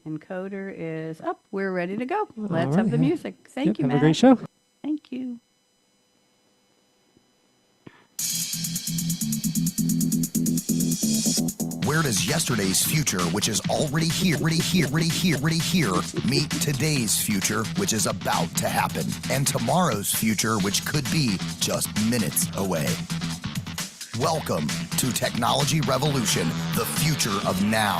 Encoder is up. We're ready to go. All Let's right. have the music. Yep. Thank you, Have a great Matt. show. Thank you. Where does yesterday's future, which is already here, meet today's future, which is about to happen, and tomorrow's future, which could be just minutes away? Welcome to Technology Revolution, the future of now,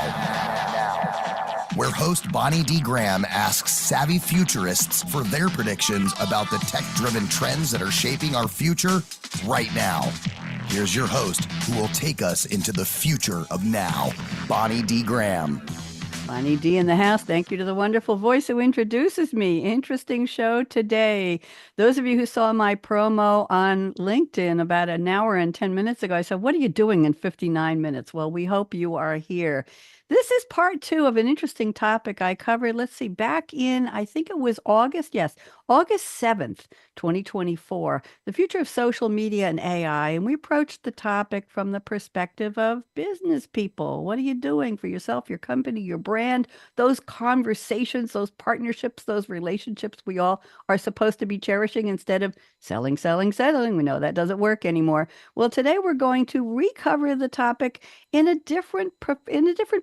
where host Bonnie D. Graham asks savvy futurists for their predictions about the tech-driven trends that are shaping our future right now. Here's your host, who will take us into the future of now, Bonnie D. Graham. Bonnie D in the house. Thank you to the wonderful voice who introduces me. Interesting show today. Those of you who saw my promo on LinkedIn about an hour and 10 minutes ago, I said, what are you doing in 59 minutes? Well, we hope you are here. This is part two of an interesting topic I covered. Let's see, back in, I think it was August. Yes, August 7th, 2024, the future of social media and AI. And we approached the topic from the perspective of business people. What are you doing for yourself, your company, your brand? Those conversations, those partnerships, those relationships we all are supposed to be cherishing instead of selling, selling, selling. We know that doesn't work anymore. Well, today we're going to recover the topic in a different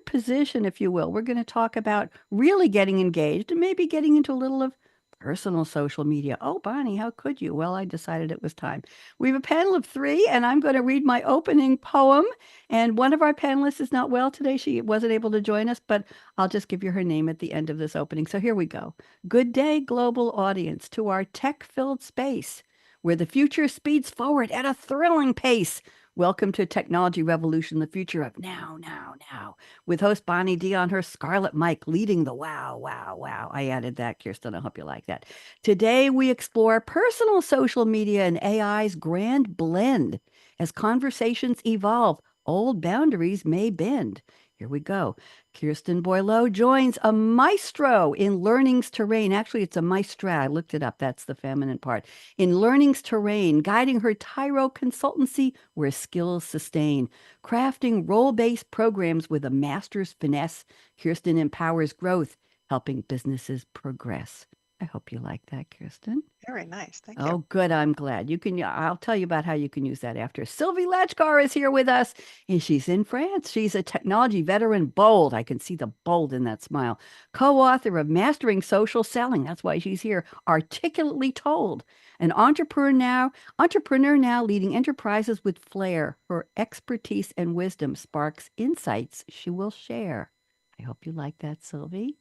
position, if you will. We're going to talk about really getting engaged and maybe getting into a little of personal social media. Oh, Bonnie, how could you? Well, I decided it was time. We have a panel of three, and I'm going to read my opening poem. And one of our panelists is not well today. She wasn't able to join us, but I'll just give you her name at the end of this opening. So here we go. Good day, global audience, to our tech-filled space, where the future speeds forward at a thrilling pace. Welcome to Technology Revolution, the future of now, now, now, with host Bonnie D on her Scarlett mic leading the wow, wow, wow. I added that, Kirsten. I hope you like that. Today, we explore personal social media and AI's grand blend. As conversations evolve, old boundaries may bend. Here we go. Kirsten Boileau joins a maestro in learning's terrain. Actually, it's a maestra. I looked it up. That's the feminine part. In learning's terrain, guiding her Tyro consultancy where skills sustain. Crafting role-based programs with a master's finesse, Kirsten empowers growth, helping businesses progress. I hope you like that, Kirsten. Very nice. Thank you. Oh, good. I'm glad. I'll tell you about how you can use that after. Sylvie Lachkar is here with us, and she's in France. She's a technology veteran, bold. I can see the bold in that smile. Co-author of Mastering Social Selling. That's why she's here. Articulately told. An entrepreneur now leading enterprises with flair. Her expertise and wisdom sparks insights she will share. I hope you like that, Sylvie.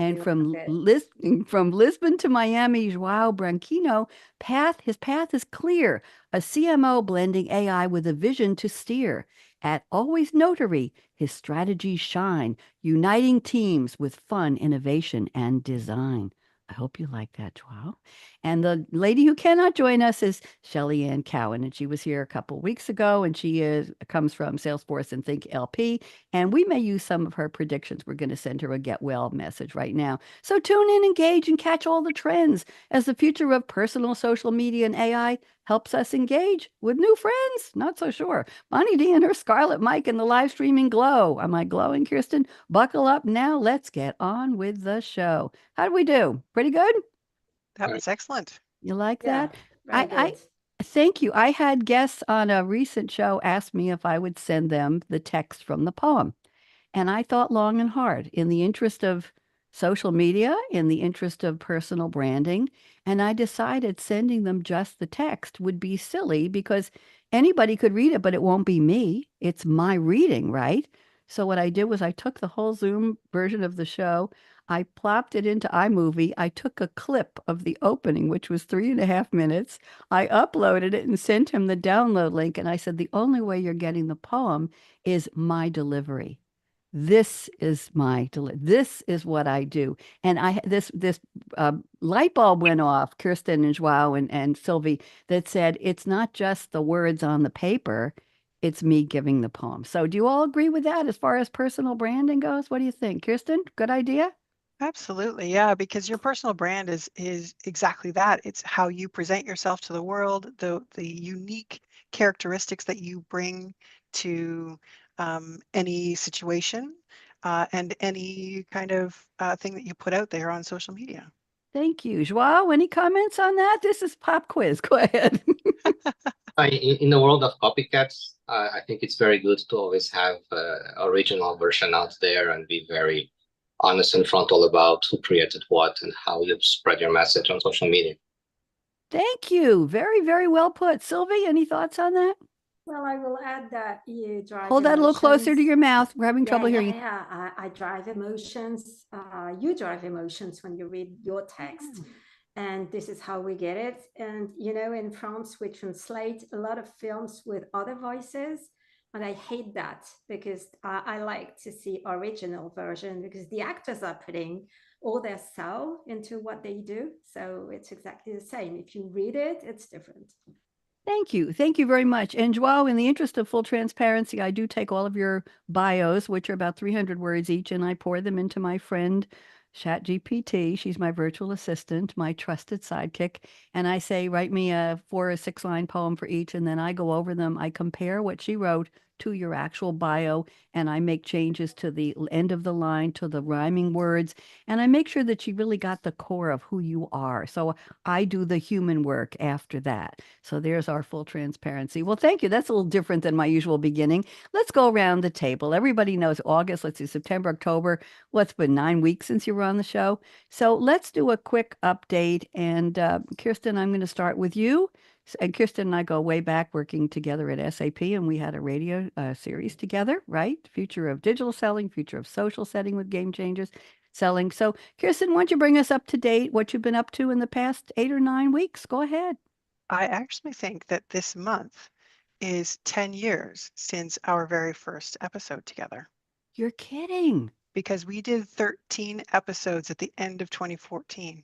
And from Lisbon to Miami, Joao Branquinho, his path is clear. A CMO blending AI with a vision to steer. At Always Notary, his strategies shine, uniting teams with fun, innovation, and design. I hope you like that, Joao. And the lady who cannot join us is Shelly Ann Cowan, and she was here a couple weeks ago, and she comes from Salesforce and Think LP. And we may use some of her predictions. We're going to send her a get well message right now. So tune in, engage, and catch all the trends as the future of personal social media and AI helps us engage with new friends. Not so sure. Bonnie D and her Scarlett mic and the live streaming glow. Am I glowing, Kirsten? Buckle up now. Let's get on with the show. How do we do? Pretty good? That was excellent. You like Yeah, that? very I good. thank you. I had guests on a recent show ask me if I would send them the text from the poem. And I thought long and hard in the interest of social media, in the interest of personal branding. And I decided sending them just the text would be silly because anybody could read it, but it won't be me. It's my reading, right? So what I did was I took the whole Zoom version of the show. I plopped it into iMovie. I took a clip of the opening, which was 3.5 minutes. I uploaded it and sent him the download link. And I said, the only way you're getting the poem is my delivery. This is what I do. And this light bulb went off, Kirsten and Joao and Sylvie, that said it's not just the words on the paper, it's me giving the poem. So do you all agree with that as far as personal branding goes? What do you think, Kirsten? Good idea? Absolutely. Yeah, because your personal brand is exactly that. It's how you present yourself to the world, the unique characteristics that you bring to any situation. and any kind of thing that you put out there on social media. Thank you. Joao, any comments on that? This is pop quiz. Go ahead. In the world of copycats, I think it's very good to always have original version out there and be very honest and frontal about who created what and how you spread your message on social media. Thank you. Very, very well put. Sylvie, any thoughts on that? Well, I will add that you drive Hold that a little closer to emotions. your mouth. We're having Yeah, trouble yeah, hearing you. yeah. I drive emotions. You drive emotions when you read your text. And this is how we get it. And, you know, in France, we translate a lot of films with other voices. And I hate that because I like to see original version because the actors are putting all their soul into what they do. So it's exactly the same. If you read it, it's different. Thank you. Thank you very much. And Joao, in the interest of full transparency, I do take all of your bios, which are about 300 words each, and I pour them into my friend ChatGPT. She's my virtual assistant, my trusted sidekick. And I say, write me a 4 or 6 line poem for each, and then I go over them. I compare what she wrote to your actual bio, and I make changes to the end of the line, to the rhyming words, and I make sure that she really got the core of who you are. So I do the human work after that. So there's our full transparency. Well, thank you. That's a little different than my usual beginning. Let's go around the table. Everybody knows August. Let's see, September, October. What's been 9 weeks since you were on the show? So let's do a quick update. And Kirsten, I'm going to start with you. And Kirsten and I go way back working together at SAP, and we had a radio series together, right? Future of digital selling, future of social setting with game changers selling. So, Kirsten, why don't you bring us up to date what you've been up to in the past 8 or 9 weeks? Go ahead. I actually think that this month is 10 years since our very first episode together You're kidding. because we did 13 episodes at the end of 2014.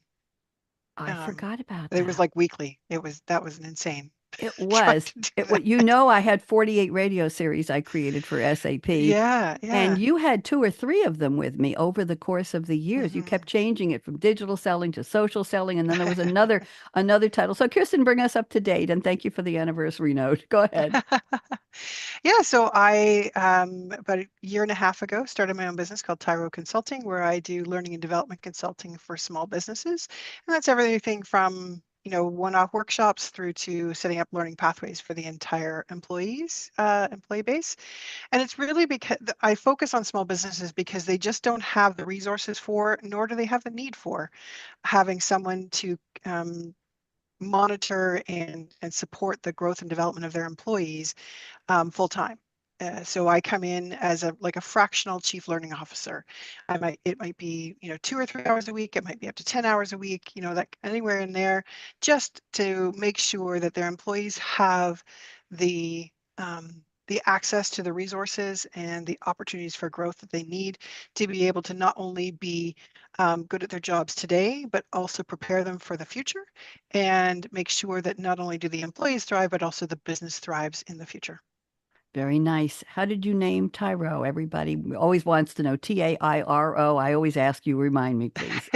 I forgot about It was that. like weekly. That was an insane It trying was. to do It, that. you know, I had 48 radio series I created for SAP. Yeah, And yeah. you had 2 or 3 of them with me over the course of the years. You Mhm. kept changing it from digital selling to social selling, and then there was another title. So Kirsten, bring us up to date, and thank you for the anniversary note. Go ahead. Yeah, so I about a year and a half ago started my own business called Tyro Consulting, where I do learning and development consulting for small businesses, and that's everything from one-off workshops through to setting up learning pathways for the entire employee base. And it's really because I focus on small businesses because they just don't have the resources for, nor do they have the need for, having someone to monitor and support the growth and development of their employees full time. So I come in as a fractional chief learning officer. It might be 2 or 3 hours a week. It might be up to 10 hours a week. That anywhere in there, just to make sure that their employees have the the access to the resources and the opportunities for growth that they need to be able to not only be good at their jobs today, but also prepare them for the future and make sure that not only do the employees thrive, but also the business thrives in the future. Very nice. How did you name Tyro? Everybody always wants to know. Tairo. I always ask you, remind me, please.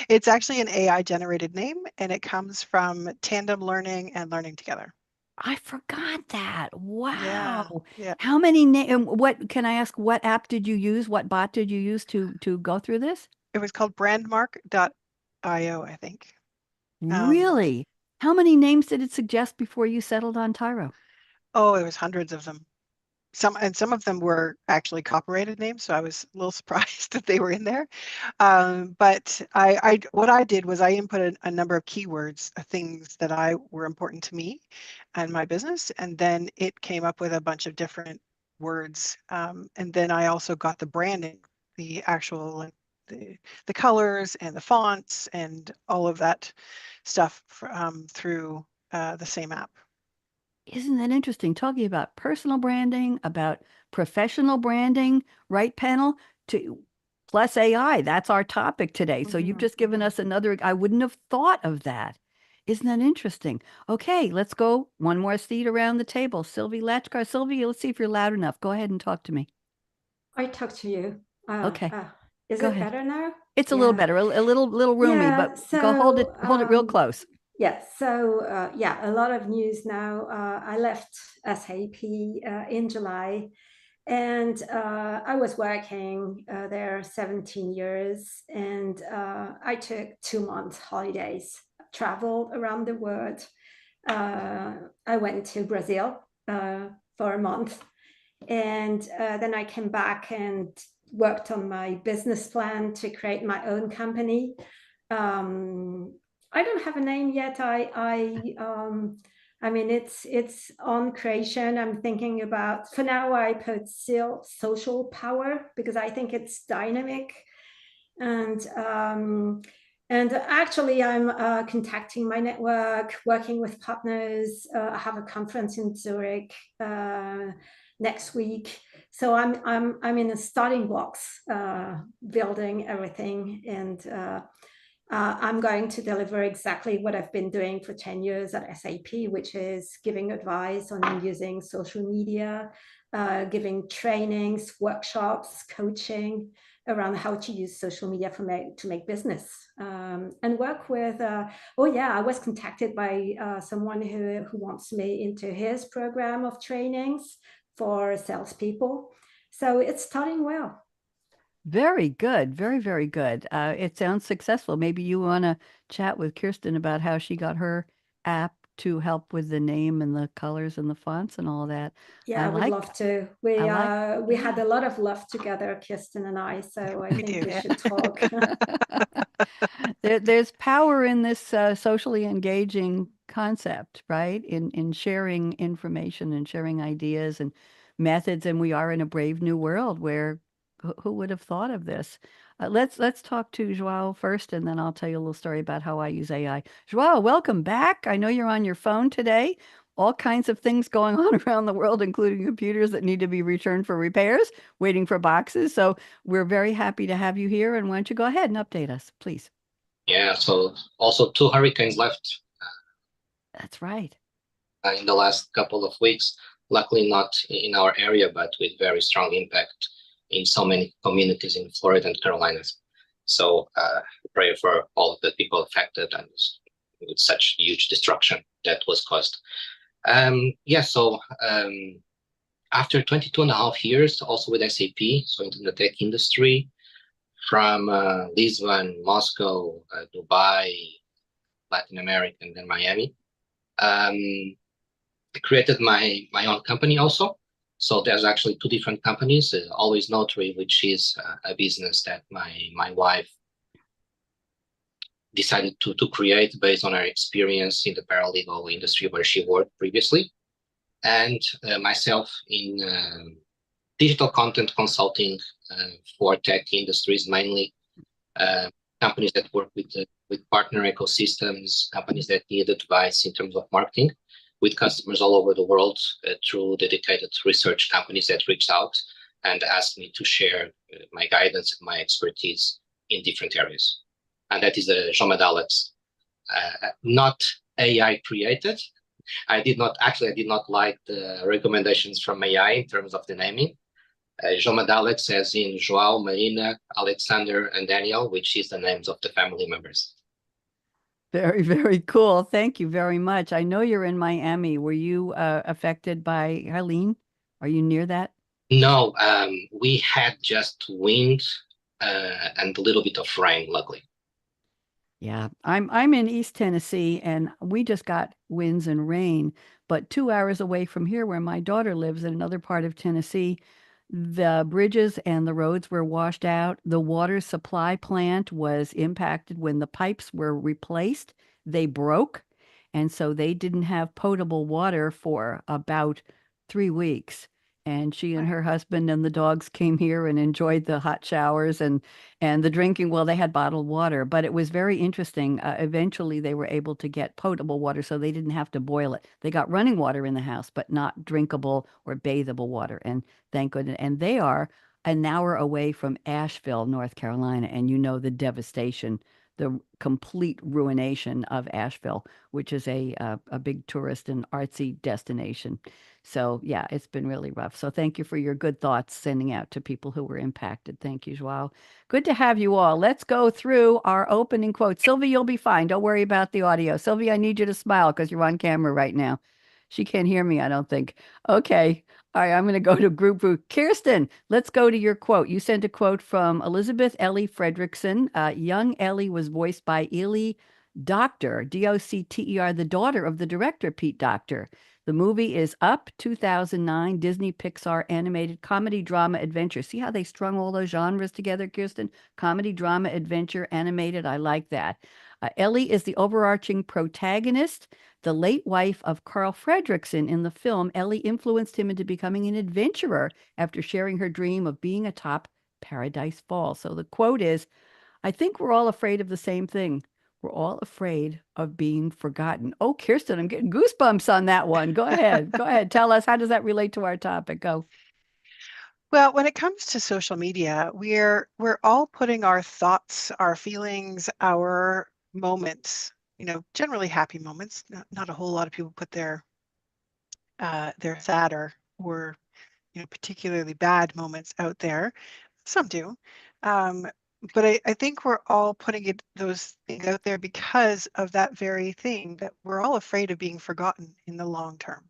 It's actually an AI generated name, and it comes from tandem learning and learning together. I forgot that. Yeah, Wow. yeah. How many what can I ask, what app did you use? What bot did you use to go through this? It was called brandmark.io, I think. Um, Really? How many names did it suggest before you settled on Tyro? oh, it was hundreds of them. Some of them were actually copyrighted names, so I was a little surprised that they were in there. But what I did was I input a number of keywords, things that I were important to me and my business, and then it came up with a bunch of different words. And then I also got the branding, the actual the colors and the fonts and all of that stuff through the same app. Isn't that interesting? Talking about personal branding, about professional branding, right panel, to plus AI. That's our topic today. So you've just given us another, I wouldn't have thought of that. Isn't that interesting? Okay, let's go one more seat around the table. Sylvie Lachkar. Sylvie, let's see if you're loud enough. Go ahead and talk to me. I talk to you. Okay, Is go it ahead. better now? It's a little Yeah. better, a little roomy, but Yeah. go So, hold it real close. yeah. So, yeah, a lot of news now. I left SAP in July, And I was working there 17 years, and I took 2 months holidays, traveled around the world. I went to Brazil for a month, and then I came back and worked on my business plan to create my own company. I don't have a name yet. I mean, it's on creation. I'm thinking about, for now, I put still social power because I think it's dynamic. And actually, I'm contacting my network, working with partners. I have a conference in Zurich next week, so I'm in the starting blocks, building everything, and I'm going to deliver exactly what I've been doing for 10 years at SAP, which is giving advice on using social media, giving trainings, workshops, coaching around how to use social media to make business, and work with, oh yeah, I was contacted by someone who wants me into his program of trainings for salespeople. So it's starting well. Very good. Very, very good. It sounds successful. Maybe you want to chat with Kirsten about how she got her app to help with the name and the colors and the fonts and all that. Yeah, I would love to. We had yeah. a lot of love together, Kirsten and I, so I We think do, we yeah. should talk. There's power in this socially engaging concept, right? In sharing information and sharing ideas and methods. And we are in a brave new world where who would have thought of this? Let's talk to Joao first, and then I'll tell you a little story about how I use AI. Joao, welcome back. I know you're on your phone today. All kinds of things going on around the world, including computers that need to be returned for repairs, waiting for boxes. So we're very happy to have you here. And why don't you go ahead and update us, please? Yeah, so also two hurricanes left That's right. in the last couple of weeks. Luckily, not in our area, but with very strong impact in so many communities in Florida and Carolinas. So pray for all of the people affected and with such huge destruction that was caused. So after 22 and a half years, also with SAP, so into the tech industry, from Lisbon, Moscow, Dubai, Latin America, and then Miami. I created my own company also. So there's actually two different companies, Always Notary, which is a business that my wife decided to create based on her experience in the paralegal industry where she worked previously, and myself in digital content consulting for tech industries, mainly companies that work with partner ecosystems, companies that need advice in terms of marketing, with customers all over the world through dedicated research companies that reached out and asked me to share my guidance and my expertise in different areas. And that is the Joao Alex, not AI created. I did not like the recommendations from AI in terms of the naming. Joao Alex, as in Joao, Marina, Alexander, and Daniel, which is the names of the family members. Very, very cool. Thank you very much. I know you're in Miami. Were you affected by Helene? Are you near that? No, we had just wind and a little bit of rain, luckily. Yeah, I'm in East Tennessee, and we just got winds and rain. But 2 hours away from here, where my daughter lives in another part of Tennessee, the bridges and the roads were washed out. The water supply plant was impacted when the pipes were replaced. They broke, and so they didn't have potable water for about 3 weeks. And she and her husband and the dogs came here and enjoyed the hot showers and the drinking. Well, they had bottled water, but it was very interesting. Eventually, they were able to get potable water, so they didn't have to boil it. They got running water in the house, but not drinkable or bathable water. And thank goodness. And they are an hour away from Asheville, North Carolina, and you know the devastation, the complete ruination of Asheville, which is a big tourist and artsy destination. So yeah, it's been really rough. So thank you for your good thoughts sending out to people who were impacted. Thank you, Joao. Good to have you all. Let's go through our opening quote. Sylvie, you'll be fine. Don't worry about the audio. Sylvie, I need you to smile because you're on camera right now. She can't hear me, I don't think. Okay. All right, I'm going to go to group root. Kirsten, let's go to your quote. You sent a quote from Elizabeth Ellie Fredrickson. Young Ellie was voiced by Ellie Doctor, Docter, the daughter of the director Pete Docter. The movie is Up, 2009, Disney Pixar animated comedy drama adventure. See how they strung all those genres together, Kirsten? Comedy drama adventure animated. I like that. Ellie is the overarching protagonist. The late wife of Carl Fredrickson in the film, Ellie influenced him into becoming an adventurer after sharing her dream of being atop Paradise Falls. So the quote is, I think we're all afraid of the same thing. We're all afraid of being forgotten. Oh, Kirsten, I'm getting goosebumps on that one. Go ahead. Go ahead. Tell us, how does that relate to our topic? Go. Well, when it comes to social media, we're all putting our thoughts, our feelings, our moments, generally happy moments. Not a whole lot of people put their sad or particularly bad moments out there. Some do. But I think we're all putting those things out there because of that very thing, that we're all afraid of being forgotten in the long term.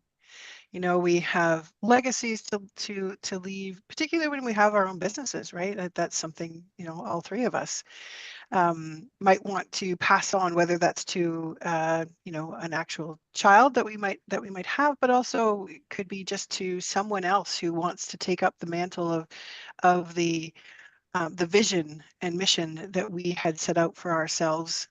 We have legacies to leave, particularly when we have our own businesses, right? That's something, all three of us might want to pass on, whether that's to an actual child that we might have, but also it could be just to someone else who wants to take up the mantle of the vision and mission that we had set out for ourselves.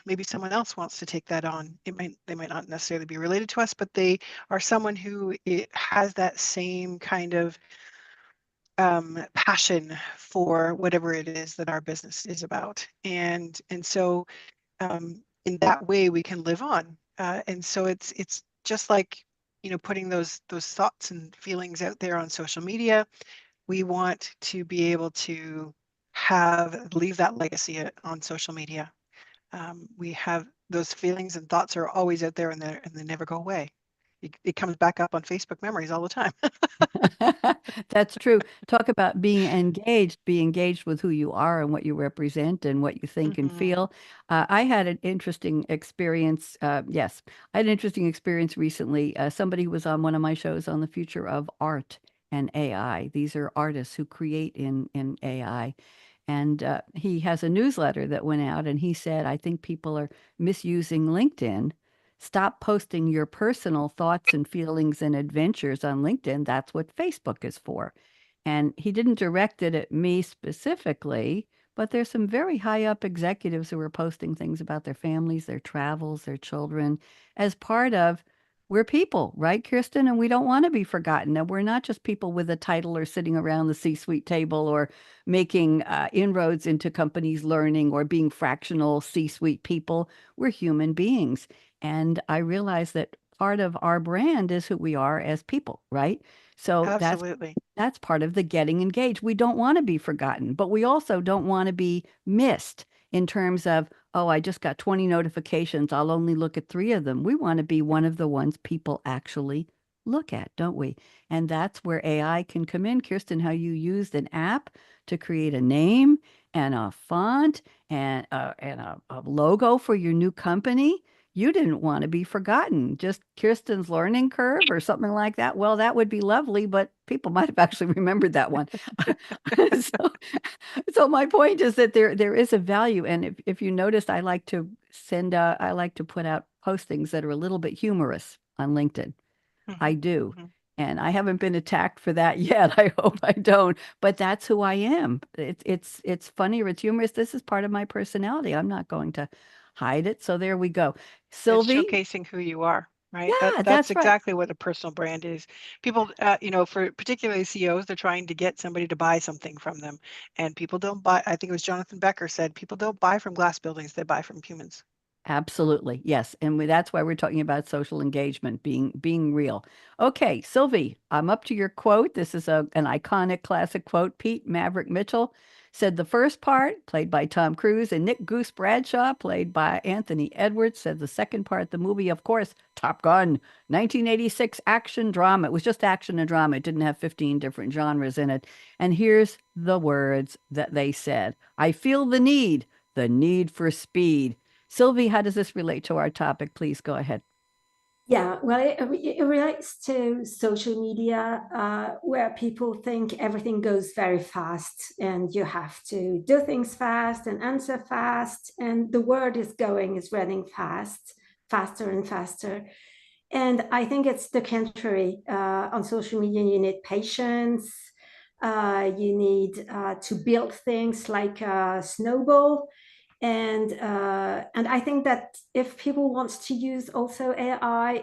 Maybe someone else wants to take that on. They might not necessarily be related to us, but they are someone who has that same kind of passion for whatever it is that our business is about. And so in that way we can live on. And so it's just like, putting those thoughts and feelings out there on social media. We want to be able to leave that legacy on social media. We have those feelings and thoughts are always out there, and they never go away. It comes back up on Facebook memories all the time. That's true. Talk about being engaged, be engaged with who you are and what you represent and what you think and feel. I had an interesting experience. Yes, I had an interesting experience recently. Somebody was on one of my shows on the future of art and AI. These are artists who create in AI. And he has a newsletter that went out, and he said, I think people are misusing LinkedIn. Stop posting your personal thoughts and feelings and adventures on LinkedIn. That's what Facebook is for. And he didn't direct it at me specifically, but there's some very high up executives who are posting things about their families, their travels, their children as part of we're people, right, Kirsten? And we don't want to be forgotten. And we're not just people with a title or sitting around the C-suite table or making inroads into companies' learning or being fractional C-suite people. We're human beings. And I realize that part of our brand is who we are as people, right? So Absolutely. that's part of the getting engaged. We don't want to be forgotten, but we also don't want to be missed in terms of, oh, I just got 20 notifications. I'll only look at 3 of them. We want to be one of the ones people actually look at, don't we? And that's where AI can come in. Kirsten, how you used an app to create a name and a font and a logo for your new company. You didn't want to be forgotten. Just Kirsten's learning curve or something like that. Well, that would be lovely, but people might have actually remembered that one. so, so my point is that there is a value. And if you noticed, I like to put out postings that are a little bit humorous on LinkedIn. I do. And I haven't been attacked for that yet. I hope I don't. But that's who I am. It's funny or it's humorous. This is part of my personality. I'm not going to hide it. So there we go. It's Sylvie? showcasing who you are, right? Yeah, That's that's right. exactly what a personal brand is. People, for particularly CEOs, they're trying to get somebody to buy something from them, and people don't buy. I think it was Jonathan Becker said, people don't buy from glass buildings; they buy from humans. Absolutely. Yes. And that's why we're talking about social engagement, being real. Okay, Sylvie, I'm up to your quote. This is an iconic classic quote. Pete Maverick Mitchell said the first part, played by Tom Cruise, and Nick Goose Bradshaw, played by Anthony Edwards, said the second part, the movie, of course, Top Gun, 1986 action drama. It was just action and drama. It didn't have 15 different genres in it. And here's the words that they said. I feel the need for speed. Sylvie, how does this relate to our topic? Please go ahead. Yeah, well, it relates to social media, where people think everything goes very fast and you have to do things fast and answer fast. And the world is running fast, faster and faster. And I think it's the contrary. On social media, you need patience. You need to build things like a snowball. And I think that if people want to use also AI,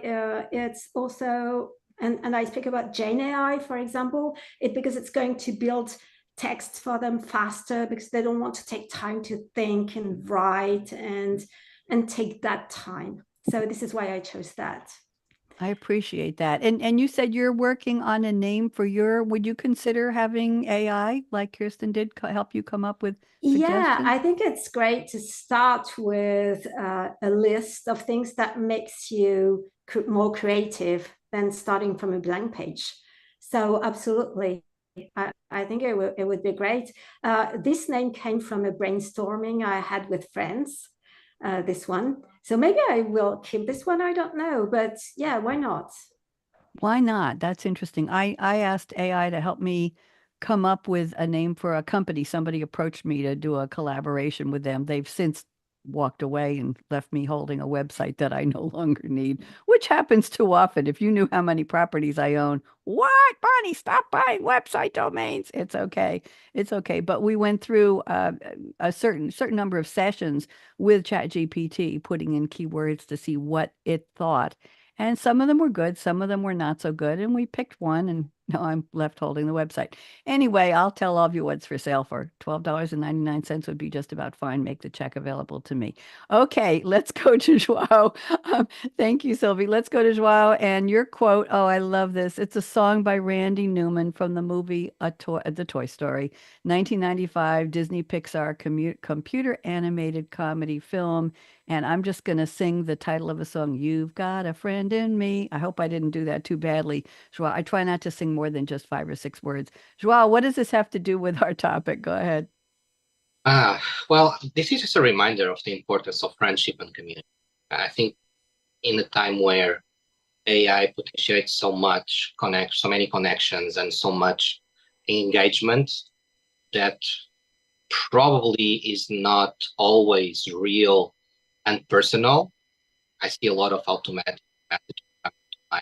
it's also, and I speak about Jane AI, for example, because it's going to build text for them faster because they don't want to take time to think and write and take that time. So this is why I chose that. I appreciate that. And you said you're working on a name for would you consider having AI like Kirsten did help you come up with Yeah, suggestions? I think it's great to start with a list of things that makes you more creative than starting from a blank page. So absolutely, I think it would be great. This name came from a brainstorming I had with friends, this one. So maybe I will keep this one, I don't know, but yeah, why not? Why not? That's interesting. I asked AI to help me come up with a name for a company. Somebody approached me to do a collaboration with them. They've since walked away and left me holding a website that I no longer need, which happens too often. If you knew how many properties I own, what, Bonnie, stop buying website domains. It's okay. It's okay. But we went through a certain number of sessions with ChatGPT, putting in keywords to see what it thought. And some of them were good, some of them were not so good. And we picked one, and now I'm left holding the website. Anyway, I'll tell all of you what's for sale for $12.99 would be just about fine. Make the check available to me. Okay, let's go to Joao. Thank you, Sylvie. Let's go to Joao. And your quote, oh, I love this. It's a song by Randy Newman from the movie The Toy Story, 1995 Disney Pixar computer animated comedy film. And I'm just going to sing the title of a song, You've Got a Friend in Me. I hope I didn't do that too badly. Joao, I try not to sing more than just 5 or 6 words. Joao, what does this have to do with our topic? Go ahead. Well, this is just a reminder of the importance of friendship and community. I think in a time where AI potentiates so many connections and so much engagement that probably is not always real and personal. I see a lot of automatic messages coming to my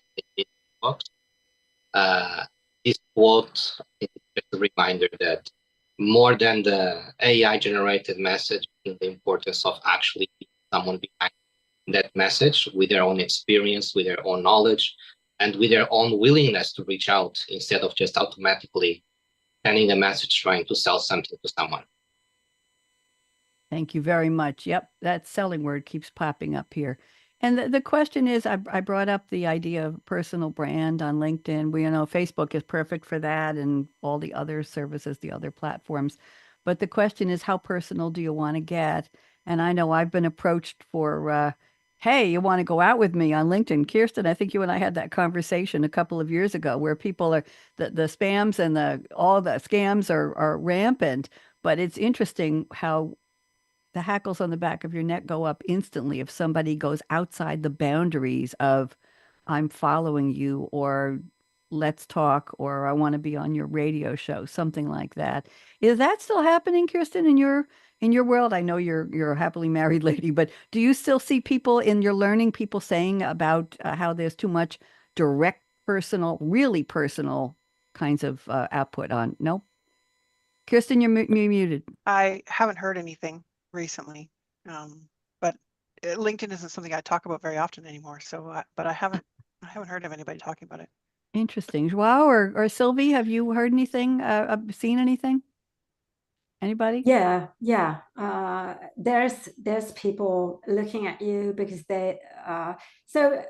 inbox. This quote is just a reminder that more than the AI generated message, the importance of actually being someone behind that message with their own experience, with their own knowledge, and with their own willingness to reach out instead of just automatically sending a message trying to sell something to someone. Thank you very much. Yep, that selling word keeps popping up here. And the question is, I brought up the idea of personal brand on LinkedIn. We know Facebook is perfect for that and all the other services, the other platforms. But the question is, how personal do you want to get? And I know I've been approached for, hey, you want to go out with me on LinkedIn? Kirsten, I think you and I had that conversation a couple of years ago where people are, the spams and all the scams are rampant. But it's interesting how the hackles on the back of your neck go up instantly if somebody goes outside the boundaries of I'm following you or let's talk or I want to be on your radio show, something like that. Is that still happening, Kirsten, in your world? I know you're a happily married lady, but do you still see people in your learning, people saying about how there's too much direct personal, really personal kinds of output on? No? Kirsten, you're muted. I haven't heard anything recently, but LinkedIn isn't something I talk about very often anymore. So, but I haven't heard of anybody talking about it. Interesting. Joao or Sylvie, have you heard anything, seen anything? Anybody? Yeah, yeah. There's people looking at you because so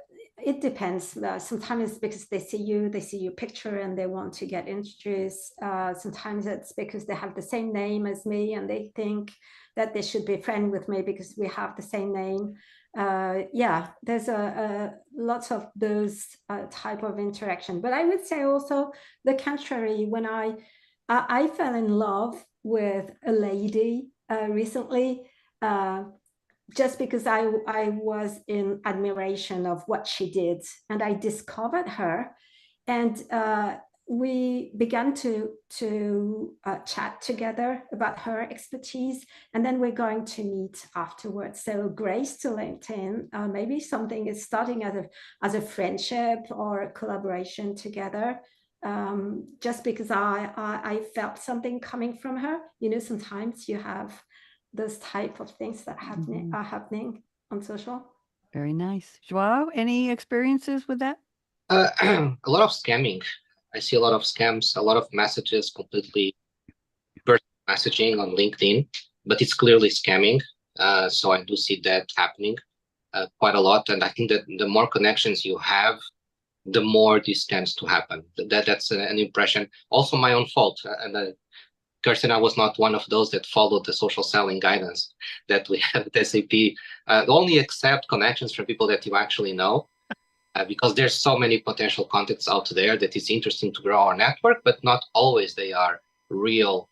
it depends. Sometimes it's because they see your picture and they want to get introduced. Sometimes it's because they have the same name as me and they think that they should be friend with me because we have the same name. Yeah, there's a lots of those type of interaction. But I would say also the contrary. When I fell in love with a lady recently. just because I was in admiration of what she did, and I discovered her, and we began to chat together about her expertise, and then we're going to meet afterwards. So grace to LinkedIn. Maybe something is starting as a friendship or a collaboration together. Just because I felt something coming from her. You know, sometimes you have those type of things that are happening on social. Very nice. Joao, any experiences with that? A lot of scamming. I see a lot of scams, a lot of messages, completely personal messaging on LinkedIn, but it's clearly scamming. So I do see that happening quite a lot. And I think that the more connections you have, the more this tends to happen. That's an impression. Also my own fault. Kirsten, I was not one of those that followed the social selling guidance that we have at SAP. Only accept connections from people that you actually know. Because there's so many potential contacts out there that it's interesting to grow our network, but not always they are real,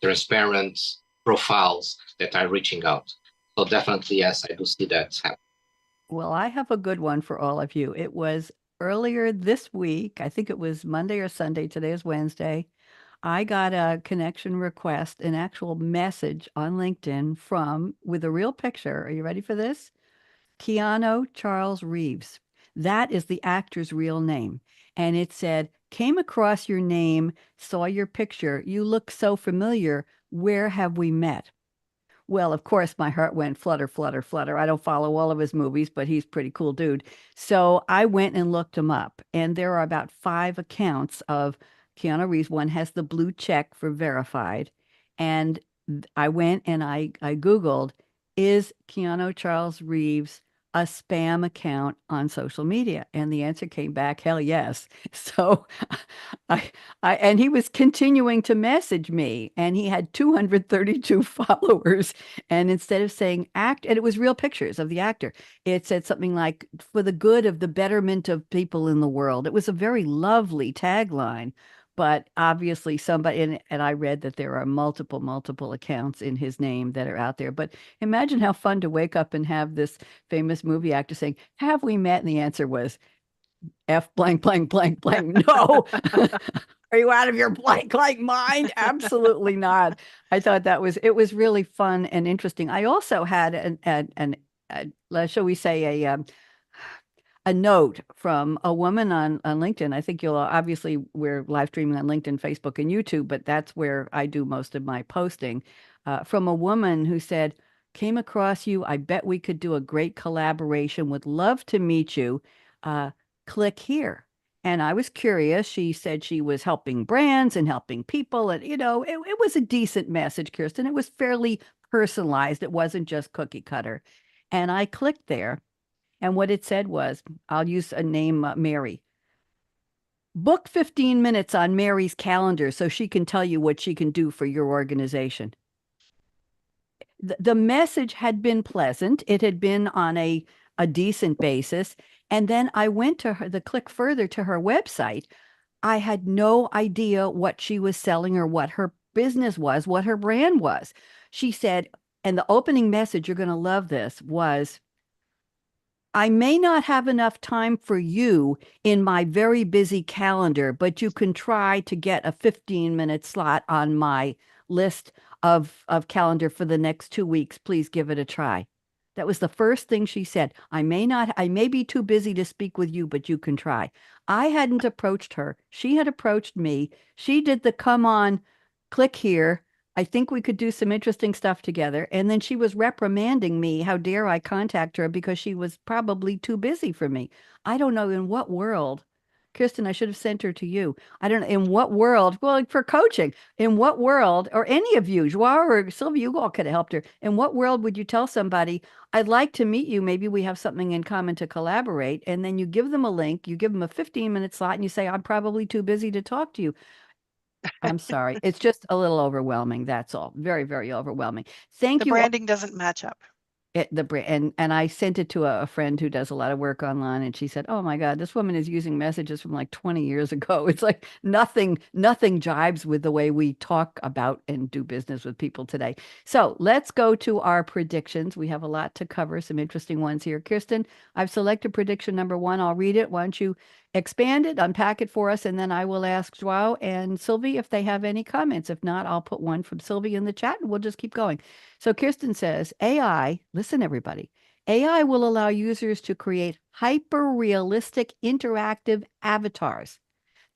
transparent profiles that are reaching out. So definitely, yes, I do see that happen. Well, I have a good one for all of you. It was earlier this week. I think it was Monday or Sunday. Today is Wednesday. I got a connection request, an actual message on LinkedIn with a real picture. Are you ready for this? Keanu Charles Reeves. That is the actor's real name. And it said, came across your name, saw your picture. You look so familiar. Where have we met? Well, of course, my heart went flutter, flutter, flutter. I don't follow all of his movies, but he's a pretty cool dude. So I went and looked him up, and there are about 5 accounts of Keanu Reeves. One has the blue check for verified. And I went and I Googled, is Keanu Charles Reeves a spam account on social media? And the answer came back, hell yes. So and he was continuing to message me, and he had 232 followers. And instead of saying and it was real pictures of the actor, it said something like, for the good of the betterment of people in the world. It was a very lovely tagline. But obviously somebody, and I read that there are multiple accounts in his name that are out there. But imagine how fun to wake up and have this famous movie actor saying, have we met? And the answer was F blank, blank, blank, blank. No. Are you out of your blank mind? Absolutely not. I thought it was really fun and interesting. I also had shall we say, a note from a woman on LinkedIn. I think we're live streaming on LinkedIn, Facebook, and YouTube, but that's where I do most of my posting. From a woman who said, came across you. I bet we could do a great collaboration. Would love to meet you. Click here. And I was curious. She said she was helping brands and helping people. And, it was a decent message, Kirsten. It was fairly personalized. It wasn't just cookie cutter. And I clicked there. And what it said was, I'll use a name, Mary. Book 15 minutes on Mary's calendar so she can tell you what she can do for your organization. The message had been pleasant. It had been on a decent basis. And then I went to her, click further to her website. I had no idea what she was selling or what her business was, what her brand was. She said, and the opening message, you're going to love this, was, I may not have enough time for you in my very busy calendar, but you can try to get a 15-minute slot on my list of calendar for the next 2 weeks. Please give it a try. That was the first thing she said. I may be too busy to speak with you, but you can try. I hadn't approached her. She had approached me. She did the come on, click here. I think we could do some interesting stuff together. And then she was reprimanding me. How dare I contact her, because she was probably too busy for me. I don't know in what world. Kirsten, I should have sent her to you. I don't know in what world, well, for coaching, in what world, or any of you, Joao or Sylvie, you all could have helped her. In what world would you tell somebody, I'd like to meet you, maybe we have something in common to collaborate, and then you give them a link, you give them a 15-minute slot, and you say, I'm probably too busy to talk to you. I'm sorry. It's just a little overwhelming. That's all. Very, very overwhelming. Thank The you. branding doesn't match up. And I sent it to a friend who does a lot of work online, and she said, "Oh my God, this woman is using messages from like 20 years ago. It's like nothing jives with the way we talk about and do business with people today." So let's go to our predictions. We have a lot to cover, some interesting ones here. Kirsten, I've selected prediction number one. I'll read it. Why don't you expand it, unpack it for us, and then I will ask Joao and Sylvie if they have any comments. If not, I'll put one from Sylvie in the chat, and we'll just keep going. So Kirsten says, AI, listen, everybody, AI will allow users to create hyper-realistic interactive avatars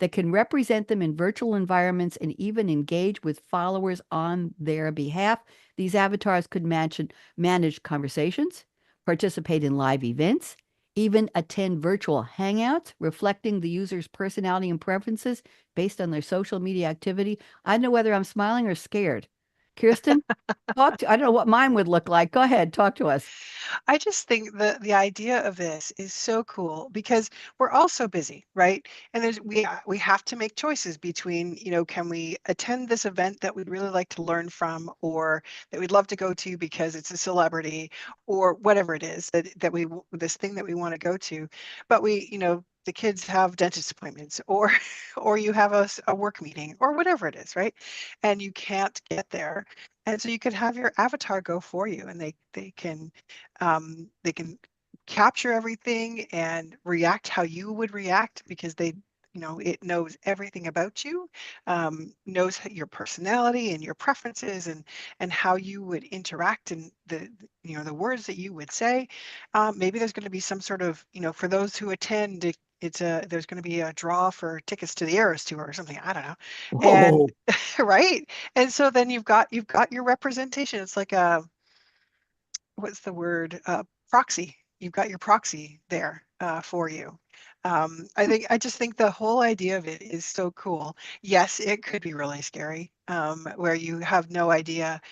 that can represent them in virtual environments and even engage with followers on their behalf. These avatars could manage conversations, participate in live events, even attend virtual hangouts, reflecting the user's personality and preferences based on their social media activity. I don't know whether I'm smiling or scared. Kirsten, I don't know what mine would look like. Go ahead, talk to us. I just think the idea of this is so cool because we're all so busy, right? And we have to make choices between, can we attend this event that we'd really like to learn from, or that we'd love to go to because it's a celebrity, or whatever it is this thing that we want to go to. But the kids have dentist appointments, or or you have a work meeting, or whatever it is, right? And you can't get there. And so you could have your avatar go for you, and they can capture everything and react how you would react, because it knows everything about you, knows your personality and your preferences, and how you would interact, and the words that you would say. Maybe there's going to be some sort of, for those who attend, there's going to be a draw for tickets to the Eras tour or something. I don't know. Whoa. And right. And so then you've got your representation. It's like what's the word? Proxy. You've got your proxy there for you. I just think the whole idea of it is so cool. Yes, it could be really scary, where you have no idea,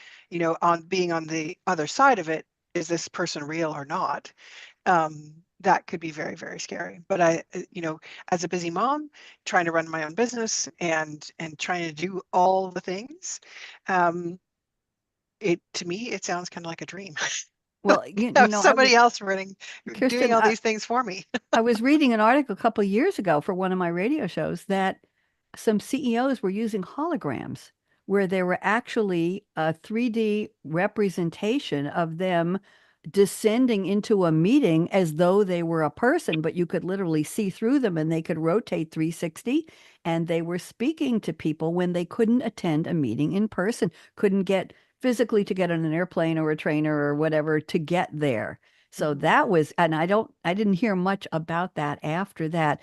on being on the other side of it, is this person real or not? That could be very, very scary. But as a busy mom, trying to run my own business and trying to do all the things, to me, it sounds kind of like a dream. Well, Somebody else doing Kirsten, all these things for me. I was reading an article a couple of years ago for one of my radio shows that some CEOs were using holograms where there were actually a 3D representation of them descending into a meeting as though they were a person, but you could literally see through them and they could rotate 360, and they were speaking to people when they couldn't attend a meeting in person, couldn't get physically to get on an airplane or a trainer or whatever to get there. So that was, and I didn't hear much about that after that.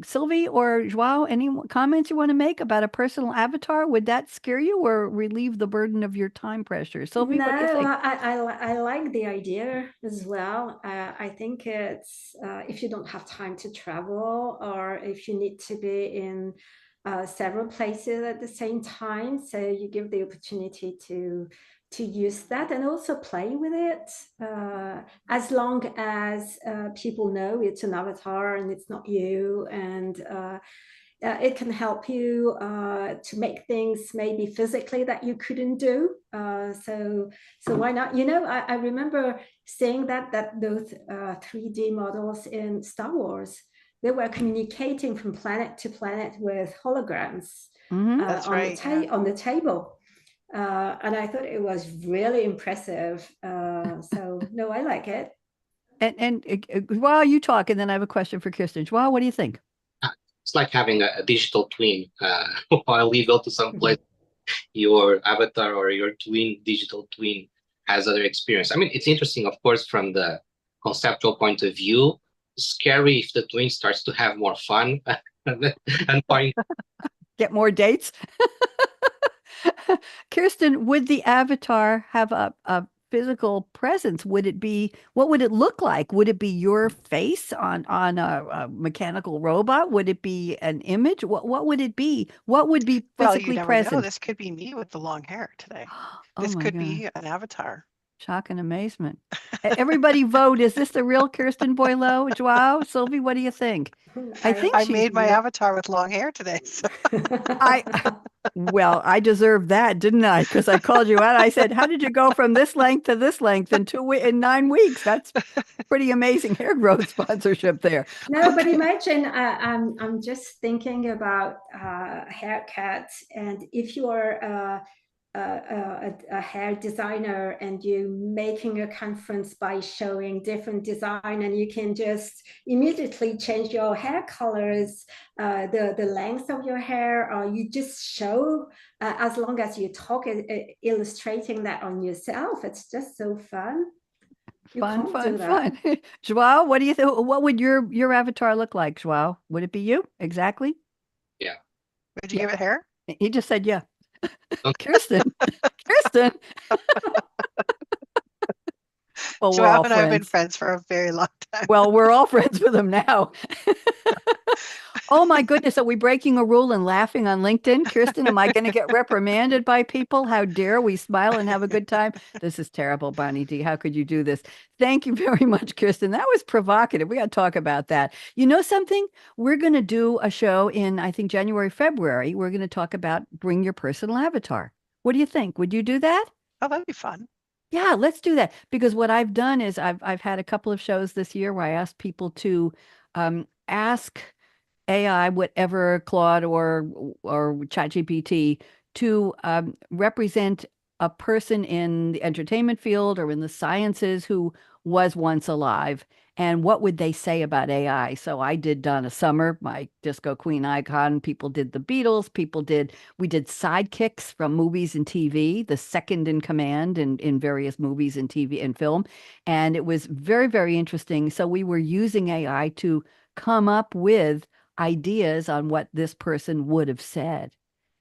Sylvie or Joao, any comments you want to make about a personal avatar? Would that scare you or relieve the burden of your time pressure? Sylvie, No, what do you think? I like the idea as well. I think it's if you don't have time to travel, or if you need to be in several places at the same time, so you give the opportunity to use that and also play with it, as long as people know it's an avatar and it's not you, and it can help you to make things maybe physically that you couldn't do. So why not? I remember seeing that those 3D models in Star Wars, they were communicating from planet to planet with holograms That's right. on the table. And I thought it was really impressive. So no, I like it. And while you talk, and then I have a question for Kirsten. Joao, what do you think? It's like having a digital twin. While you go to some place, your avatar or your digital twin has other experience. I mean, it's interesting, of course, from the conceptual point of view. Scary if the twin starts to have more fun and find Get more dates. Kirsten, would the avatar have a physical presence? What would it look like? Would it be your face on a mechanical robot? Would it be an image? What would it be? What would be Well, you physically never know. present? This could be me with the long hair today. Oh This my could God. be an avatar. Shock and amazement. Everybody vote. Is this the real Kirsten Boileau? Joao, Sylvie, what do you think? I think I she's made my real. avatar with long hair today. So. Well, I deserved that, didn't I? Because I called you out. I said, "How did you go from this length to this length in in 9 weeks?" That's pretty amazing hair growth sponsorship there. No, but imagine I'm just thinking about haircuts, and if you're a hair designer and you making a conference by showing different design, and you can just immediately change your hair colors, the length of your hair, or you just show as long as you talk illustrating that on yourself. It's just so fun. Fun. Joao, what do you think? What would your avatar look like, Joao? Would it be you? Exactly. Yeah. Would you give it hair? He just said, yeah. Okay. Kirsten. Kirsten. Well, we're Joao all and I have been friends. friends for a very long time. Well, we're all friends with him now. Oh my goodness. Are we breaking a rule and laughing on LinkedIn? Kirsten, am I going to get reprimanded by people? How dare we smile and have a good time? This is terrible, Bonnie D. How could you do this? Thank you very much, Kirsten. That was provocative. We got to talk about that. You know something? We're going to do a show in, I think, January, February. We're going to talk about bring your personal avatar. What do you think? Would you do that? Oh, that'd be fun. Yeah, let's do that. Because what I've done is I've had a couple of shows this year where I asked people to ask AI, whatever Claude or ChatGPT, to represent a person in the entertainment field or in the sciences who was once alive, and what would they say about AI? So I did Donna Summer, my disco queen icon. People did the Beatles. We did sidekicks from movies and TV, the second in command in various movies and TV and film, and it was very, very interesting. So we were using AI to come up with ideas on what this person would have said.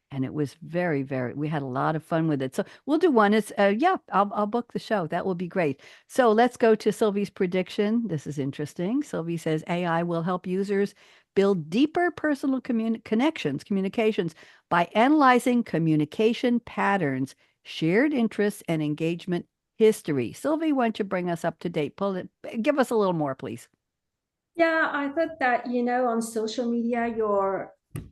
And it was very, very, we had a lot of fun with it. So we'll do one. It's, yeah, I'll book the show. That will be great. So let's go to Sylvie's prediction. This is interesting. Sylvie says AI will help users build deeper personal communications by analyzing communication patterns, shared interests, and engagement history. Sylvie, why don't you bring us up to date? Give us a little more, please. Yeah, I thought that, on social media,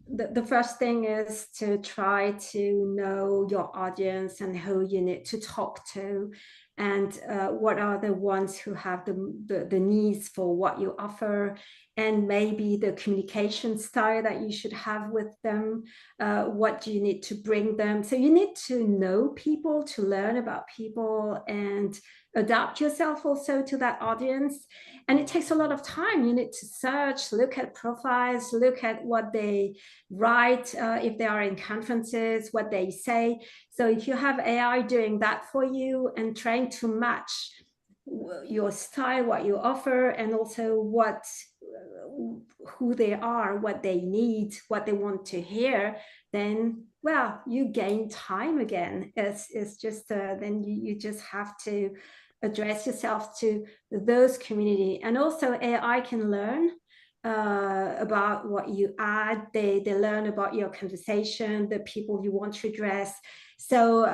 the first thing is to try to know your audience and who you need to talk to, and what are the ones who have the needs for what you offer, and maybe the communication style that you should have with them. What do you need to bring them? So you need to know people, to learn about people, and adapt yourself also to that audience. And it takes a lot of time. You need to search, look at profiles, look at what they write, if they are in conferences, what they say. So if you have AI doing that for you and trying to match your style, what you offer, and also who they are, what they need, what they want to hear, then, well, you gain time again. It's just then you just have to address yourself to those community. And also AI can learn about what you add. They learn about your conversation, the people you want to address. So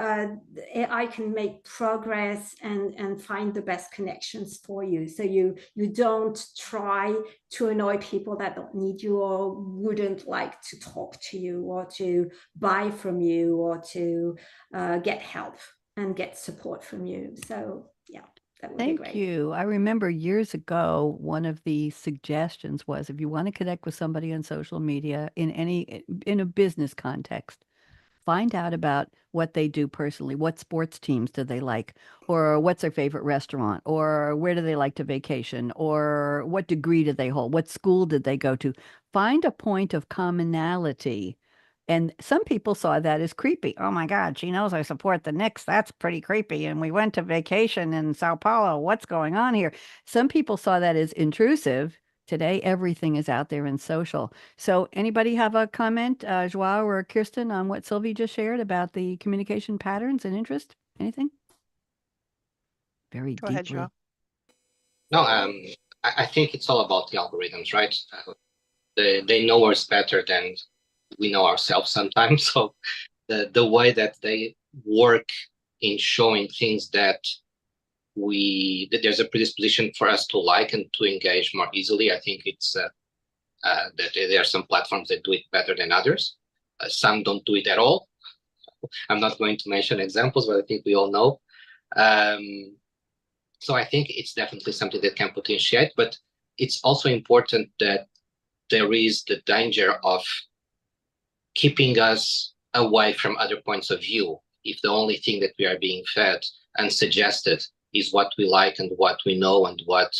AI can make progress and find the best connections for you. So you don't try to annoy people that don't need you or wouldn't like to talk to you or to buy from you or to get help and get support from you. So yeah, that would be great. Thank you. I remember years ago, one of the suggestions was if you want to connect with somebody on social media in a business context, find out about what they do personally. What sports teams do they like? Or what's their favorite restaurant? Or where do they like to vacation? Or what degree did they hold? What school did they go to? Find a point of commonality. And some people saw that as creepy. Oh my God, she knows I support the Knicks. That's pretty creepy. And we went to vacation in Sao Paulo. What's going on here? Some people saw that as intrusive. Today, everything is out there in social. So anybody have a comment, Joao or Kirsten, on what Sylvie just shared about the communication patterns and interest? Anything? Very Go ahead, deeply. Joao. No, I think it's all about the algorithms, right? They know us better than we know ourselves sometimes. So the way that they work in showing things that there's a predisposition for us to like and to engage more easily. I think it's that there are some platforms that do it better than others. Some don't do it at all. I'm not going to mention examples, but I think we all know. So I think it's definitely something that can potentiate, but it's also important that there is the danger of keeping us away from other points of view. If the only thing that we are being fed and suggested is what we like and what we know and what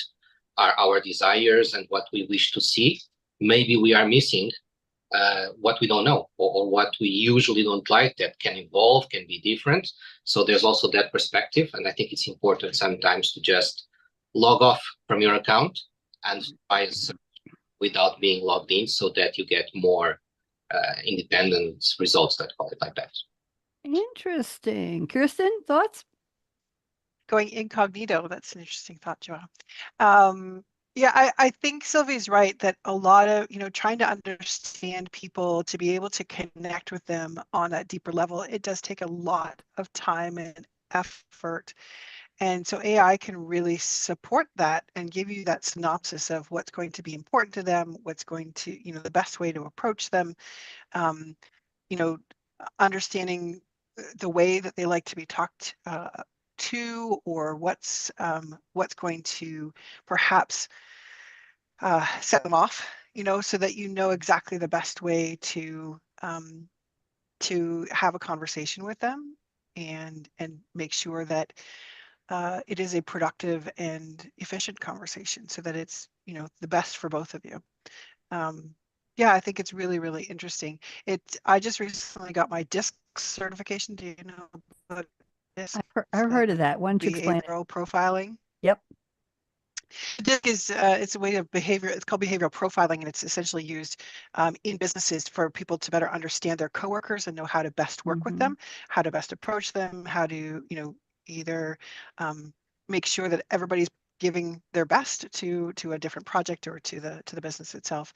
are our desires and what we wish to see, maybe we are missing what we don't know, or what we usually don't like that can evolve, can be different. So there's also that perspective. And I think it's important sometimes to just log off from your account and try without being logged in, so that you get more independent results, let's call it like that. Interesting. Kirsten, thoughts? Going incognito, that's an interesting thought, Joao. Yeah, I think Sylvie's right that a lot of, trying to understand people, to be able to connect with them on a deeper level, it does take a lot of time and effort. And so AI can really support that and give you that synopsis of what's going to be important to them, what's going to, the best way to approach them, understanding the way that they like to be talked to, or what's going to perhaps set them off, so that exactly the best way to have a conversation with them, and make sure that it is a productive and efficient conversation, so that it's the best for both of you. Yeah, I think it's really, really interesting. I just recently got my DISC certification. Do you know about DISC? I've heard of that. Why don't you explain it? Behavioral profiling. Yep. DISC is it's a way of behavior. It's called behavioral profiling, and it's essentially used in businesses for people to better understand their coworkers and know how to best work with them, how to best approach them, how to either make sure that everybody's giving their best to a different project or to the business itself.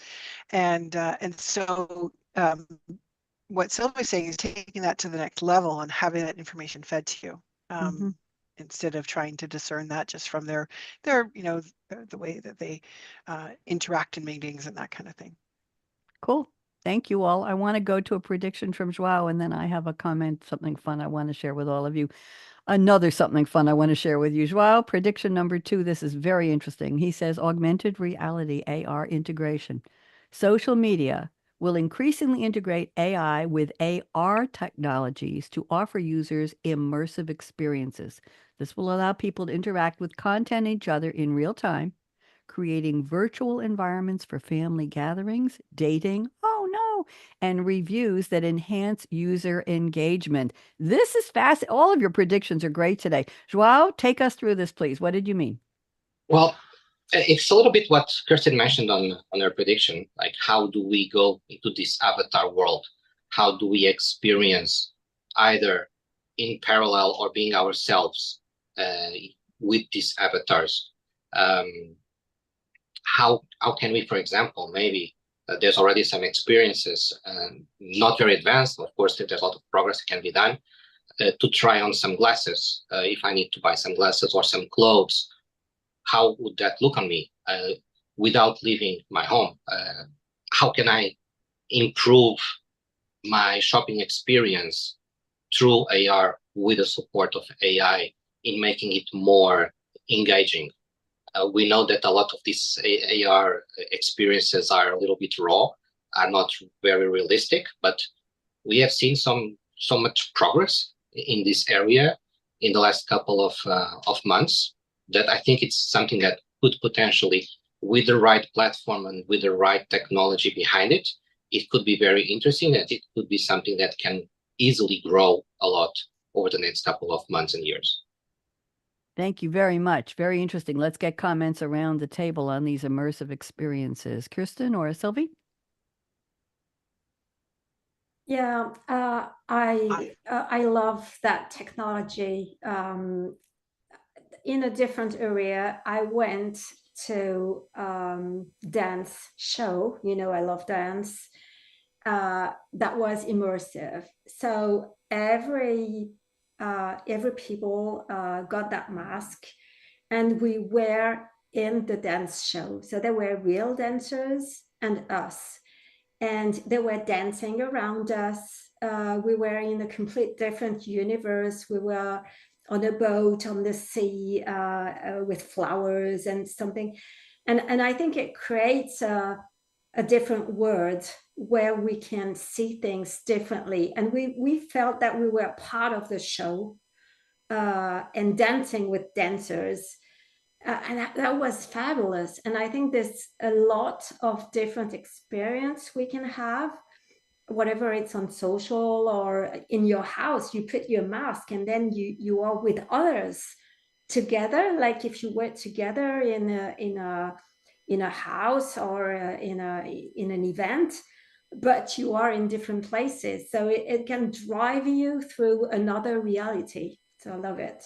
And so what Sylvie's saying is taking that to the next level and having that information fed to you, instead of trying to discern that just from their the way that they interact in meetings and that kind of thing. Cool. Thank you all. I want to go to a prediction from Joao, and then I have a comment, something fun I want to share with all of you. Another something fun I want to share with you. Joao, prediction number 2. This is very interesting. He says augmented reality, AR integration. Social media will increasingly integrate AI with AR technologies to offer users immersive experiences. This will allow people to interact with content and each other in real time, creating virtual environments for family gatherings, dating, and reviews that enhance user engagement. This is fast. All of your predictions are great today. Joao, take us through this, please. What did you mean? Well, it's a little bit what Kirsten mentioned on her prediction. Like, how do we go into this avatar world? How do we experience, either in parallel or being ourselves with these avatars? How can we, for example, maybe there's already some experiences, not very advanced. Of course, there's a lot of progress that can be done to try on some glasses. If I need to buy some glasses or some clothes, how would that look on me without leaving my home? How can I improve my shopping experience through AR with the support of AI in making it more engaging? We know that a lot of these AR experiences are a little bit raw, are not very realistic, but we have seen so much progress in this area in the last couple of months, that I think it's something that could potentially, with the right platform and with the right technology behind it, it could be very interesting, and it could be something that can easily grow a lot over the next couple of months and years. Thank you very much. Very interesting. Let's get comments around the table on these immersive experiences. Kirsten or Sylvie? Yeah, I love that technology. In a different area, I went to dance show. I love dance. That was immersive. So every people got that mask, and we were in the dance show. So there were real dancers and us, and they were dancing around us. We were in a complete different universe. We were on a boat on the sea with flowers and something. And I think it creates a different world where we can see things differently. And we felt that we were part of the show and dancing with dancers. And that was fabulous. And I think there's a lot of different experience we can have, whatever it's on social or in your house. You put your mask and then you are with others together, like if you were together in a house or in an event, but you are in different places. So it can drive you through another reality. So I love it.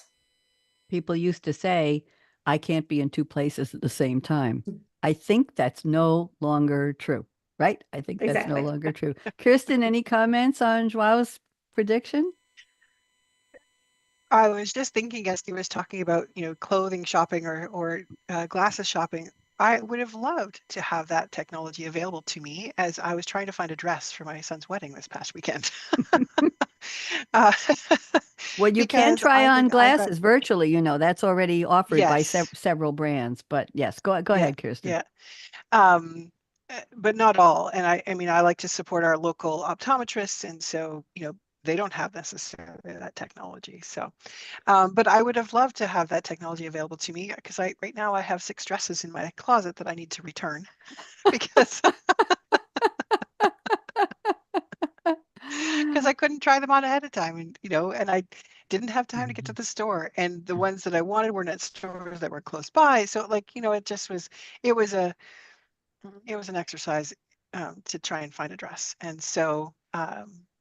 People used to say, I can't be in two places at the same time. I think that's no longer true, right? I think that's no Exactly. longer true. Kirsten, any comments on Joao's prediction? I was just thinking as he was talking about, clothing shopping or glasses shopping. I would have loved to have that technology available to me as I was trying to find a dress for my son's wedding this past weekend. uh, Well, you can because try on I've got glasses virtually, that's already offered by yes, several brands. But yes, go yeah, ahead, Kirsten. yeah. But not all. And I mean, I like to support our local optometrists, and so they don't have necessarily that technology. So, but I would have loved to have that technology available to me because right now I have 6 dresses in my closet that I need to return because because I couldn't try them on ahead of time, and I didn't have time to get to the store, and the ones that I wanted were not stores that were close by. So it just was it was a it was an exercise to try and find a dress, and so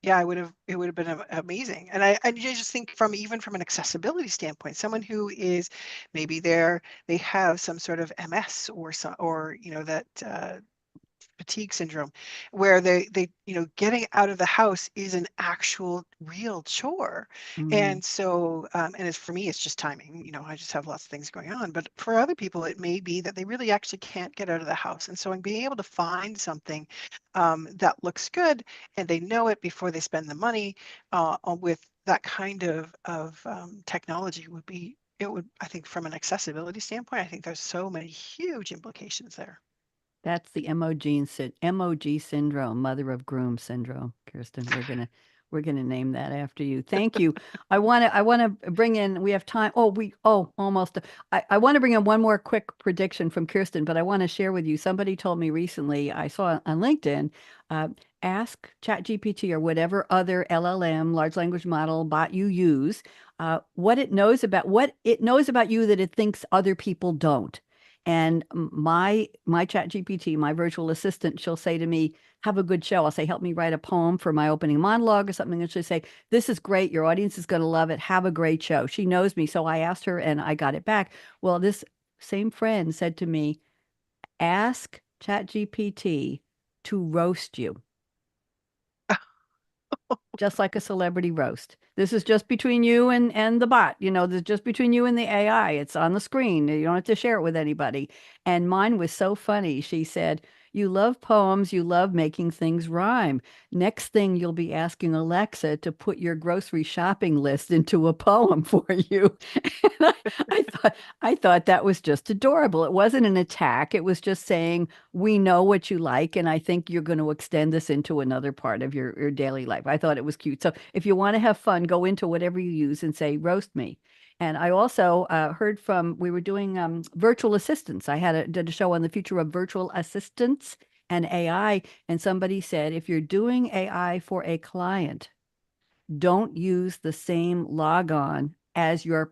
yeah, it would have been amazing. And I just think even from an accessibility standpoint, someone who is maybe they have some sort of MS or that fatigue syndrome, where they getting out of the house is an actual real chore. And so and it's for me, it's just timing. I just have lots of things going on, but for other people it may be that they really actually can't get out of the house. And so being able to find something that looks good and they know it before they spend the money with that kind of technology I think from an accessibility standpoint, I think there's so many huge implications there. That's the MOG syndrome, mother of groom syndrome. Kirsten, we're gonna name that after you. Thank you. I wanna bring in. We have time. Almost. I want to bring in one more quick prediction from Kirsten, but I want to share with you. Somebody told me recently. I saw on LinkedIn. Ask ChatGPT or whatever other LLM, large language model bot you use, what it knows about you that it thinks other people don't. And my chat GPT, my virtual assistant, she'll say to me, have a good show. I'll say, help me write a poem for my opening monologue or something. And she'll say, this is great. Your audience is going to love it. Have a great show. She knows me. So I asked her and I got it back. Well, this same friend said to me, ask chat GPT to roast you. Just like a celebrity roast. This is just between you and the bot. This is just between you and the AI. It's on the screen. You don't have to share it with anybody. And mine was so funny. She said, you love poems. You love making things rhyme. Next thing you'll be asking Alexa to put your grocery shopping list into a poem for you. And I thought that was just adorable. It wasn't an attack. It was just saying, we know what you like, and I think you're going to extend this into another part of your daily life. I thought it was cute. So if you want to have fun, go into whatever you use and say, roast me. And I also heard we were doing virtual assistants. Did a show on the future of virtual assistants and AI. And somebody said, if you're doing AI for a client, don't use the same logon as your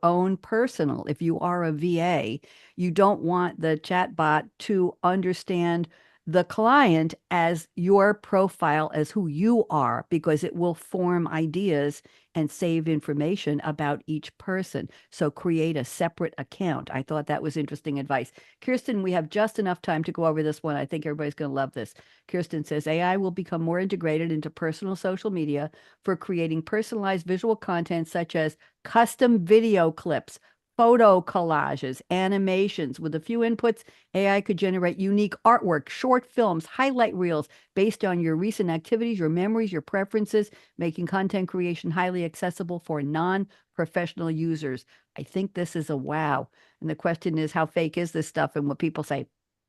own personal. If you are a VA, you don't want the chatbot to understand the client as your profile, as who you are, because it will form ideas and save information about each person. So create a separate account. I thought that was interesting advice. Kirsten, we have just enough time to go over this one. I think everybody's going to love this. Kirsten says, AI will become more integrated into personal social media for creating personalized visual content such as custom video clips, photo collages, animations. With a few inputs, AI could generate unique artwork, short films, highlight reels based on your recent activities, your memories, your preferences, making content creation highly accessible for non-professional users. I think this is a wow. And the question is, how fake is this stuff? And what people say,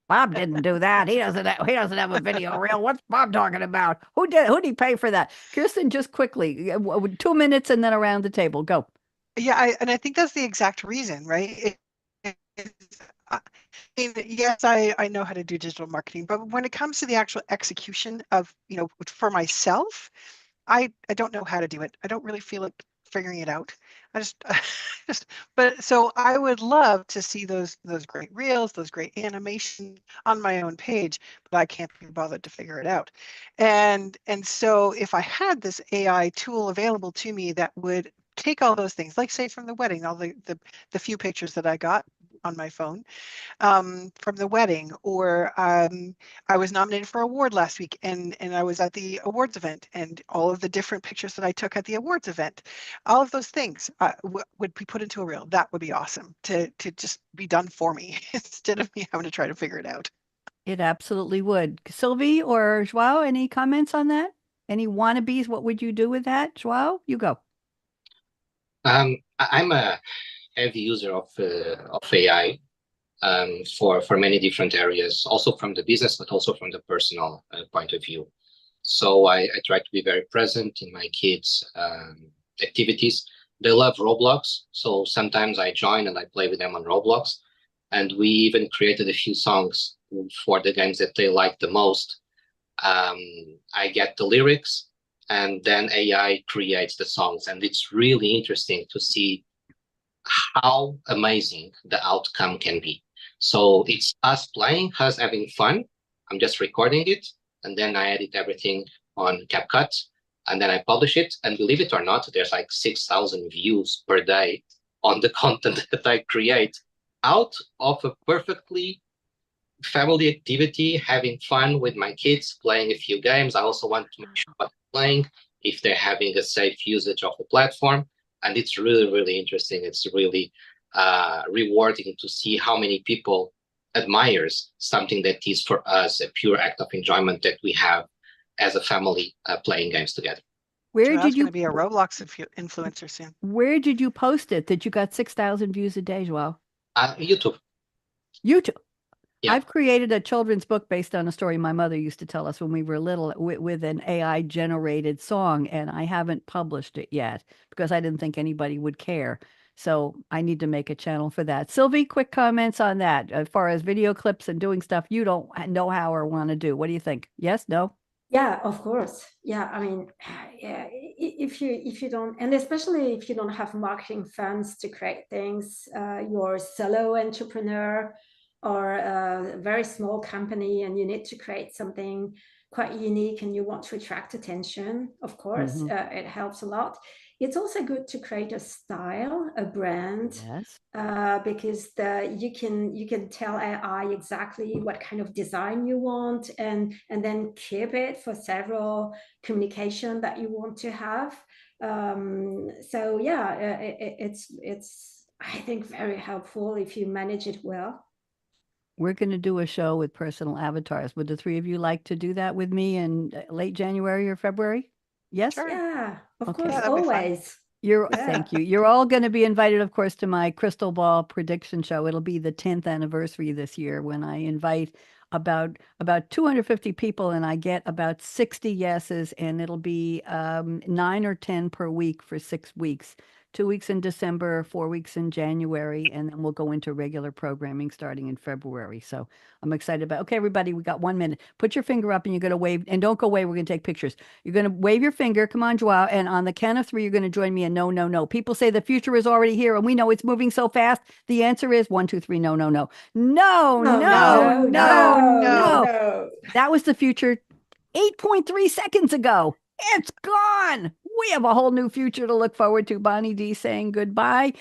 Bob didn't do that. He doesn't have a video reel. What's Bob talking about? Who did he pay for that? Kirsten, just quickly, 2 minutes and then around the table. Go. Yeah, and I think that's the exact reason, right? I mean, yes, I know how to do digital marketing, but when it comes to the actual execution of, for myself, I don't know how to do it. I don't really feel like figuring it out. I but so I would love to see those great reels, those great animations on my own page, but I can't be bothered to figure it out. And so if I had this AI tool available to me that would take all those things, like say from the wedding, all the few pictures that I got on my phone, from the wedding, or I was nominated for an award last week, and I was at the awards event, and all of the different pictures that I took at the awards event, all of those things would be put into a reel. That would be awesome to just be done for me instead of me having to try to figure it out. It absolutely would. Sylvie or Joao, any comments on that? Any wannabes? What would you do with that? Joao, you go. I'm a heavy user of AI for many different areas, also from the business, but also from the personal point of view. So I try to be very present in my kids' activities. They love Roblox, so sometimes I join and I play with them on Roblox. And we even created a few songs for the games that they like the most. I get the lyrics, and then AI creates the songs. And it's really interesting to see how amazing the outcome can be. So it's us playing, us having fun. I'm just recording it, and then I edit everything on CapCut, and then I publish it. And believe it or not, there's like 6,000 views per day on the content that I create out of a perfectly family activity, having fun with my kids, playing a few games. I also want to make sure what they're playing, if they're having a safe usage of the platform. And it's really, really interesting. It's really rewarding to see how many people admires something that is for us a pure act of enjoyment that we have as a family playing games together. Where did you going to be a Roblox influencer soon? Where did you post it that you got 6,000 views a day, Joao? YouTube. YouTube. Yeah. I've created a children's book based on a story my mother used to tell us when we were little with an AI generated song, and I haven't published it yet because I didn't think anybody would care. So I need to make a channel for that. Sylvie, quick comments on that. As far as video clips and doing stuff you don't know how or want to do. What do you think? Yes? No? Yeah, of course. Yeah, I mean, yeah, if you don't, and especially if you don't have marketing funds to create things, you're a solo entrepreneur or a very small company, and you need to create something quite unique, and you want to attract attention. Of course, it helps a lot. It's also good to create a style, a brand. Yes. Because you can tell AI exactly what kind of design you want, and then keep it for several communication that you want to have. So yeah, it's I think very helpful if you manage it well. We're going to do a show with personal avatars. Would the three of you like to do that with me in late January or February? Yes? Sure. Yeah, of Okay. course, Yeah, that'd be fun. always. Thank you. You're all going to be invited, of course, to my crystal ball prediction show. It'll be the 10th anniversary this year when I invite about 250 people, and I get about 60 yeses, and it'll be 9 or 10 per week for 6 weeks. 2 weeks in December, 4 weeks in January, and then we'll go into regular programming starting in February. So I'm excited about. Okay, everybody, we got 1 minute. Put your finger up, and you're going to wave, and don't go away. We're going to take pictures. You're going to wave your finger. Come on, Joao, and on the count of 3, you're going to join me in no, no, no. People say the future is already here, and we know it's moving so fast. The answer is 1, 2, 3. No, no, no, no, no, no, no. That was the future 8.3 seconds ago. It's gone. We have a whole new future to look forward to. Bonnie D saying goodbye.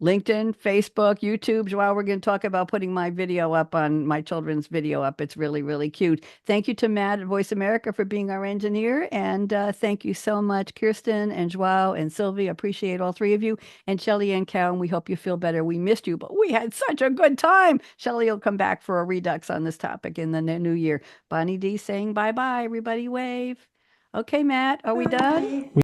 LinkedIn, Facebook, YouTube. Joao, we're going to talk about putting my video up on my children's video up. It's really, really cute. Thank you to Matt at Voice America for being our engineer. And thank you so much, Kirsten and Joao and Sylvie. Appreciate all three of you. And Shelley and Karen, we hope you feel better. We missed you, but we had such a good time. Shelley will come back for a redux on this topic in the new year. Bonnie D saying bye-bye. Everybody wave. Okay, Matt, are we done? Bye.